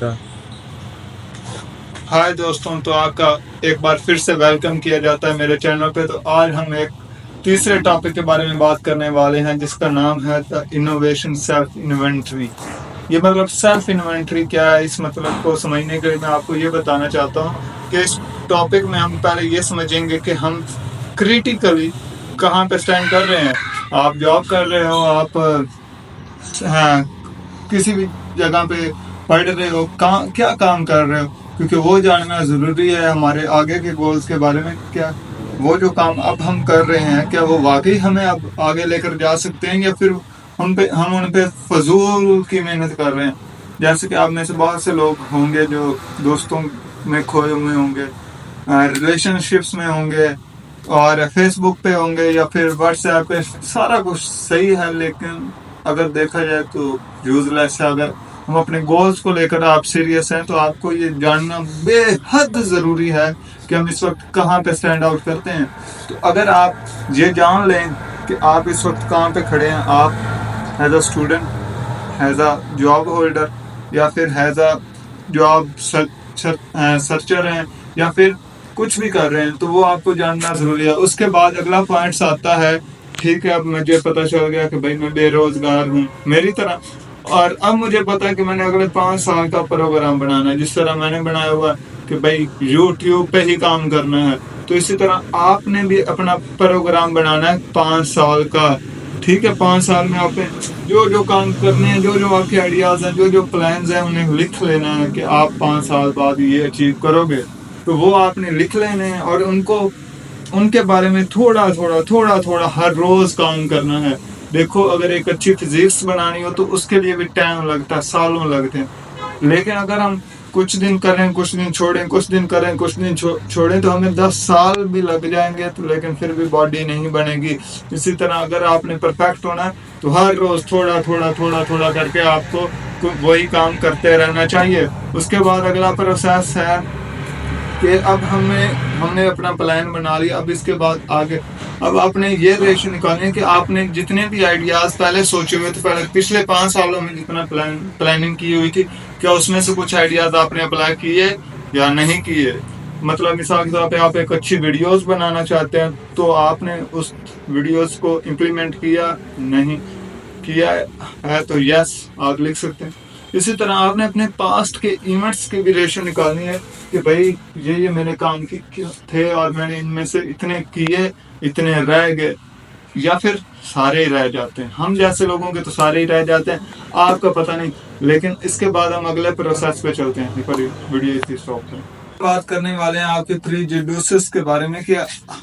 अच्छा। हाय दोस्तों, तो आपका एक बार फिर से वेलकम किया जाता है मेरे चैनल पे। तो आज हम एक तीसरे टॉपिक के बारे में बात करने वाले हैं जिसका नाम है द इनोवेशन सेल्फ इन्वेंटरी। ये मतलब सेल्फ इन्वेंटरी क्या है, इस मतलब को समझने के लिए मैं आपको ये बताना चाहता हूँ कि इस टॉपिक में हम पहले ये समझेंगे कि हम क्रिटिकली कहाँ पे स्टैंड कर रहे हैं। आप जॉब कर रहे हो, आप हाँ, किसी भी जगह पे पढ़ रहे हो, क्या काम कर रहे हो, क्योंकि वो जानना ज़रूरी है हमारे आगे के गोल्स के बारे में। क्या वो जो काम अब हम कर रहे हैं, क्या वो वाकई हमें अब आगे लेकर जा सकते हैं, या फिर हम उन पे फजूल की मेहनत कर रहे हैं। जैसे कि आप में से बहुत से लोग होंगे जो दोस्तों में खोए हुए होंगे, रिलेशनशिप्स में होंगे, और फेसबुक पे होंगे या फिर व्हाट्सएप पे। सारा कुछ सही है, लेकिन अगर देखा जाए तो यूजलेस है। अगर हम अपने गोल्स को लेकर आप सीरियस हैं तो आपको ये जानना बेहद ज़रूरी है कि हम इस वक्त कहाँ पे स्टैंड आउट करते हैं। तो अगर आप ये जान लें कि आप इस वक्त कहाँ पे खड़े हैं, आप as a student, as a job holder, या फिर एज अ जॉब सर्चर हैं, या फिर कुछ भी कर रहे हैं, तो वो आपको जानना ज़रूरी है। उसके बाद अगला पॉइंट्स आता है, ठीक है अब मुझे पता चल गया कि भाई मैं बेरोजगार हूँ मेरी तरह, और अब मुझे पता है कि मैंने अगले 5 साल का प्रोग्राम बनाना है, जिस तरह मैंने बनाया हुआ कि भाई यूट्यूब पे ही काम करना है। तो इसी तरह आपने भी अपना प्रोग्राम बनाना है 5 साल का। ठीक है, 5 साल में आपने जो जो काम करने हैं, जो जो आपके आइडियाज हैं, जो जो प्लान्स हैं, उन्हें लिख लेना है कि आप 5 साल बाद ये अचीव करोगे। तो वो आपने लिख लेने हैं और उनके बारे में थोड़ा थोड़ा हर रोज काम करना है। देखो, अगर एक अच्छी फिजिक्स बनानी हो तो उसके लिए भी टाइम लगता है, सालों लगते हैं। लेकिन अगर हम कुछ दिन करें, कुछ दिन छोड़ें, कुछ दिन करें, कुछ दिन छोड़ें, तो हमें 10 साल भी लग जाएंगे, तो लेकिन फिर भी बॉडी नहीं बनेगी। इसी तरह अगर आपने परफेक्ट होना है तो हर रोज थोड़ा करके आपको वही काम करते रहना चाहिए। उसके बाद अगला प्रोसेस है कि अब हमने अपना प्लान बना लिया। अब इसके बाद आगे अब आपने ये रेशो निकालनी है कि आपने जितने भी आइडियाज पहले सोचे हुए थे, पहले पिछले 5 सालों में जितना प्लानिंग की हुई थी, क्या उसमें से कुछ आइडियाज आपने अप्लाई किए या नहीं किए। मतलब मिसाल के तौर पे आप एक अच्छी वीडियोस बनाना चाहते हैं, तो आपने उस वीडियोस को इम्प्लीमेंट किया नहीं किया है, तो यस आप लिख सकते हैं। इसी तरह आपने अपने पास्ट के इवेंट्स की भी रेशो निकालनी है कि भाई ये मेरे काम की थे और मैंने इनमें से इतने किए, इतने रह गए, या फिर सारे ही रह जाते हैं। हम जैसे लोगों के तो सारे ही रह जाते हैं, आपका पता नहीं। लेकिन इसके बाद हम अगले प्रोसेस पे चलते हैं। वीडियो इसी स्टॉप पे बात करने वाले हैं आपके प्रीजुडिसेस के बारे में कि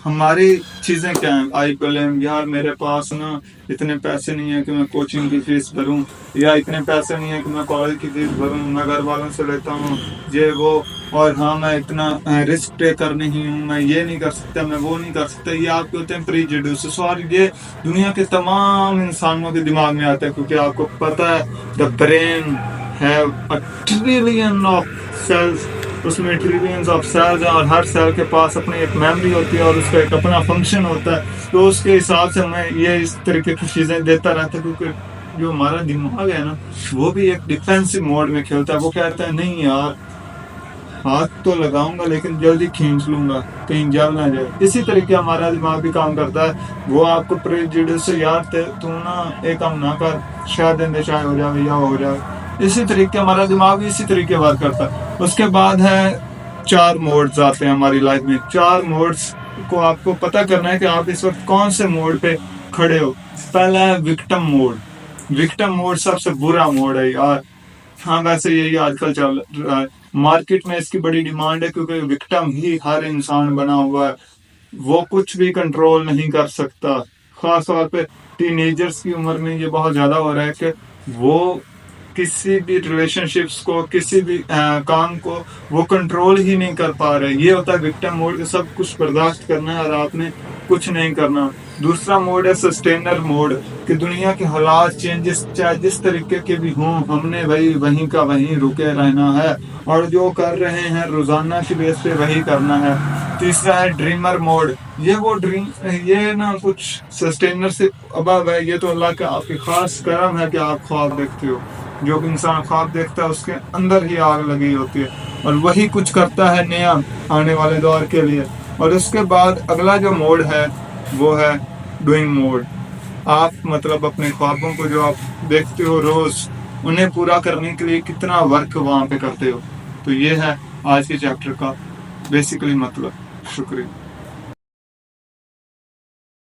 हमारी चीज़ें क्या हैं। आई क्लेम, यार मेरे पास ना इतने पैसे नहीं है कि मैं कोचिंग की फीस भरूं, या इतने पैसे नहीं है कि मैं कॉलेज की फीस भरूं, मैं घर वालों से लेता हूँ ये वो, और हाँ मैं इतना रिस्क टेकर नहीं हूँ, मैं ये नहीं कर सकता, मैं वो नहीं कर सकता। ये आपके होते हैं प्रीजुडिसेस, और ये दुनिया के तमाम इंसानों के दिमाग में आता है, क्योंकि आपको पता है the brain have a trillion of cells, उसमें ट्रिलियंस ऑफ सेल्स हैं, और हर सेल के पास अपनी एक मेमोरी होती है और उसका एक अपना फंक्शन होता है। तो उसके हिसाब से मैं ये इस तरीके की चीज़ें देता रहता हूँ, क्योंकि जो हमारा दिमाग है ना, वो भी एक डिफेंसिव मोड में खेलता है। वो कहता है नहीं यार, हाथ तो लगाऊंगा लेकिन जल्दी खींच लूंगा, कहीं जल ना जाए। इसी तरीके हमारा दिमाग भी काम करता है। वो आपको प्रेजुडिस से यार तू ना एक काम ना कर, शायद इंदे चाहे हो जाए या हो जाए। इसी तरीके हमारा दिमाग भी इसी तरीके बात करता है। उसके बाद है 4 मोड्स आते हैं हमारी लाइफ में। 4 मोड्स को आपको पता करना है कि आप इस वक्त कौन से मोड पे खड़े हो। पहला है विक्टिम मोड। विक्टिम मोड सबसे बुरा मोड है यार। हाँ, वैसे यही आजकल चल रहा है, मार्केट में इसकी बड़ी डिमांड है, क्योंकि विक्टिम ही हर इंसान बना हुआ है। वो कुछ भी कंट्रोल नहीं कर सकता। खास तौर पे टीनेजर्स की उम्र में ये बहुत ज़्यादा हो रहा है कि वो किसी भी रिलेशनशिप्स को, किसी भी काम को वो कंट्रोल ही नहीं कर पा रहे। ये होता है विक्टिम मोड, सब कुछ बर्दाश्त करना है और आपने कुछ नहीं करना। दूसरा मोड है सस्टेनर मोड, कि दुनिया के हालात चेंजेस चाहे जिस तरीके के भी हों, हमने वहीं का वहीं रुके रहना है, और जो कर रहे हैं रोजाना की बेस पे वही करना है। तीसरा है ड्रीमर मोड। ये ना कुछ सस्टेनर से अबव है, ये तो अल्लाह का आपके खास करम है कि आप ख्वाब देखते हो। جو इंसान ख्वाब देखता है उसके अंदर ही आग लगी होती है, और वही कुछ करता है नया आने वाले दौर के लिए। और उसके बाद अगला जो मोड है वो है डूइंग मोड। आप मतलब अपने ख्वाबों को जो आप देखते हो रोज, उन्हें पूरा करने के लिए कितना वर्क वहाँ पे करते हो। तो ये है आज के चैप्टर का बेसिकली मतलब। शुक्रिया।